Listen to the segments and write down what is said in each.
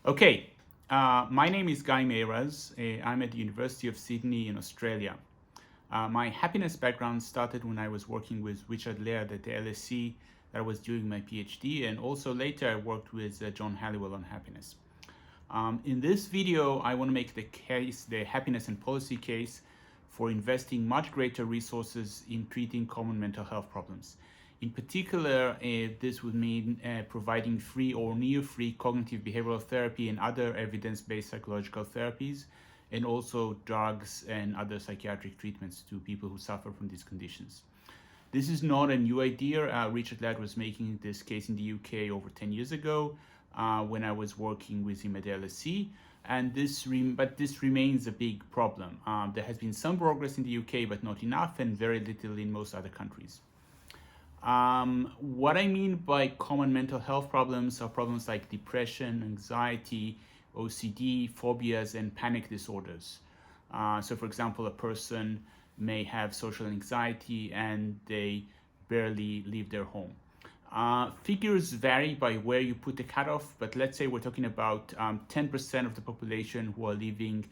Okay, my name is Mayraz. I'm at the University of Sydney in Australia. My happiness background started when I was working with Richard Laird at the LSE that I was doing my PhD, and also later I worked with John Halliwell on happiness. In this video, I want to make the happiness and policy case for investing much greater resources in treating common mental health problems. In particular, this would mean providing free or near free cognitive behavioral therapy and other evidence-based psychological therapies, and also drugs and other psychiatric treatments to people who suffer from these conditions. This is not a new idea. Richard Laird was making this case in the UK over 10 years ago when I was working with him at LSE. And this remains a big problem. There has been some progress in the UK, but not enough, and very little in most other countries. What I mean by common mental health problems are problems like depression, anxiety, OCD, phobias, and panic disorders. So for example, a person may have social anxiety and they barely leave their home. Figures vary by where you put the cutoff, but let's say we're talking about 10% of the population who are living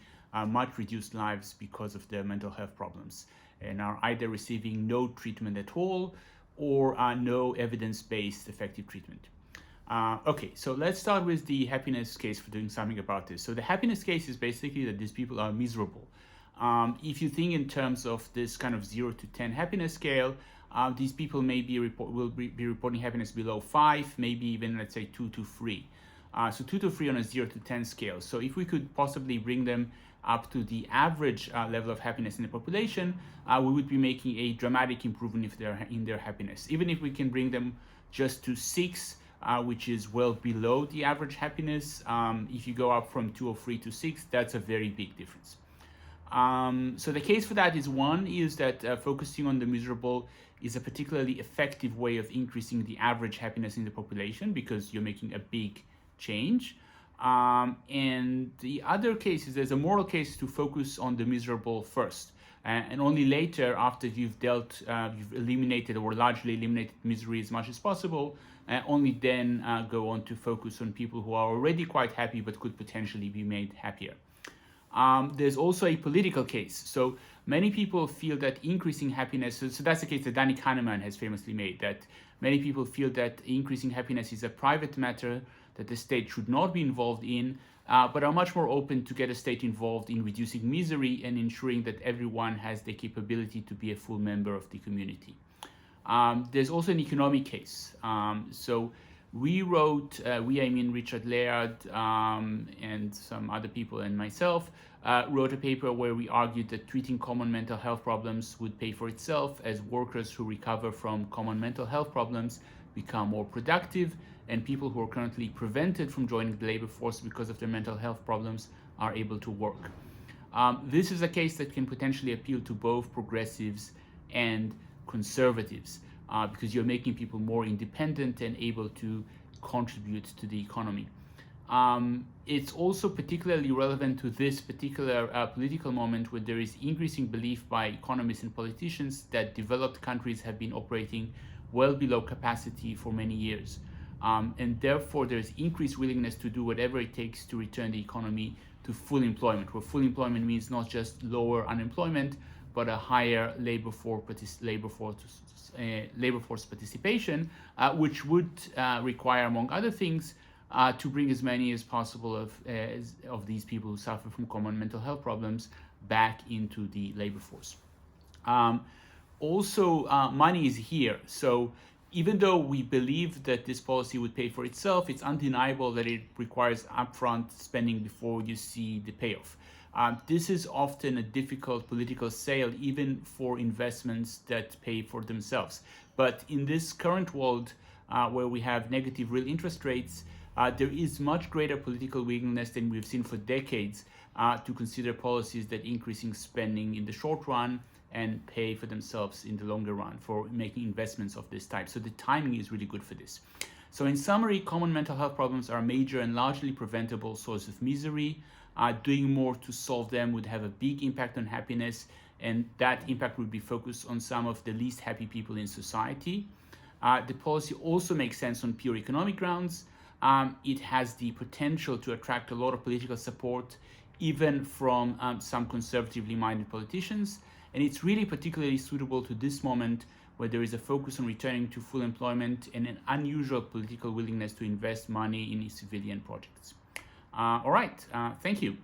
much reduced lives because of their mental health problems and are either receiving no treatment at all or no evidence-based effective treatment. Okay, so let's start with the happiness case for doing something about this. So the happiness case is basically that these people are miserable. If you think in terms of this kind of 0 to 10 happiness scale, these people may be reporting happiness below 5, maybe even, let's say, 2 to 3. So 2 to 3 on a 0 to 10 scale. So if we could possibly bring them up to the average level of happiness in the population, we would be making a dramatic improvement in their happiness. Even if we can bring them just to 6, which is well below the average happiness, if you go up from 2 or 3 to 6, that's a very big difference. So the case for that is that focusing on the miserable is a particularly effective way of increasing the average happiness in the population because you're making a big change. And the other case is there's a moral case to focus on the miserable first. And only later, after you've eliminated or largely eliminated misery as much as possible, only then go on to focus on people who are already quite happy but could potentially be made happier. There's also a political case. So many people feel that increasing happiness, so that's the case that Danny Kahneman has famously made, that many people feel that increasing happiness is a private matter that the state should not be involved in, but are much more open to get a state involved in reducing misery and ensuring that everyone has the capability to be a full member of the community. There's also an economic case. So we wrote, I mean Richard Laird and some other people and myself, wrote a paper where we argued that treating common mental health problems would pay for itself as workers who recover from common mental health problems become more productive, and people who are currently prevented from joining the labor force because of their mental health problems are able to work. This is a case that can potentially appeal to both progressives and conservatives because you're making people more independent and able to contribute to the economy. It's also particularly relevant to this particular political moment where there is increasing belief by economists and politicians that developed countries have been operating well below capacity for many years. And therefore, there's increased willingness to do whatever it takes to return the economy to full employment, where full employment means not just lower unemployment, but a higher labor force participation, which would require, among other things, to bring as many as possible of these people who suffer from common mental health problems back into the labor force. Also, money is here. So even though we believe that this policy would pay for itself, it's undeniable that it requires upfront spending before you see the payoff. This is often a difficult political sale, even for investments that pay for themselves. But in this current world, where we have negative real interest rates, there is much greater political willingness than we've seen for decades to consider policies that increasing spending in the short run and pay for themselves in the longer run for making investments of this type. So the timing is really good for this. So in summary, common mental health problems are a major and largely preventable source of misery. Doing more to solve them would have a big impact on happiness, and that impact would be focused on some of the least happy people in society. The policy also makes sense on pure economic grounds, it has the potential to attract a lot of political support, even from some conservatively minded politicians. And it's really particularly suitable to this moment where there is a focus on returning to full employment and an unusual political willingness to invest money in civilian projects. All right, thank you.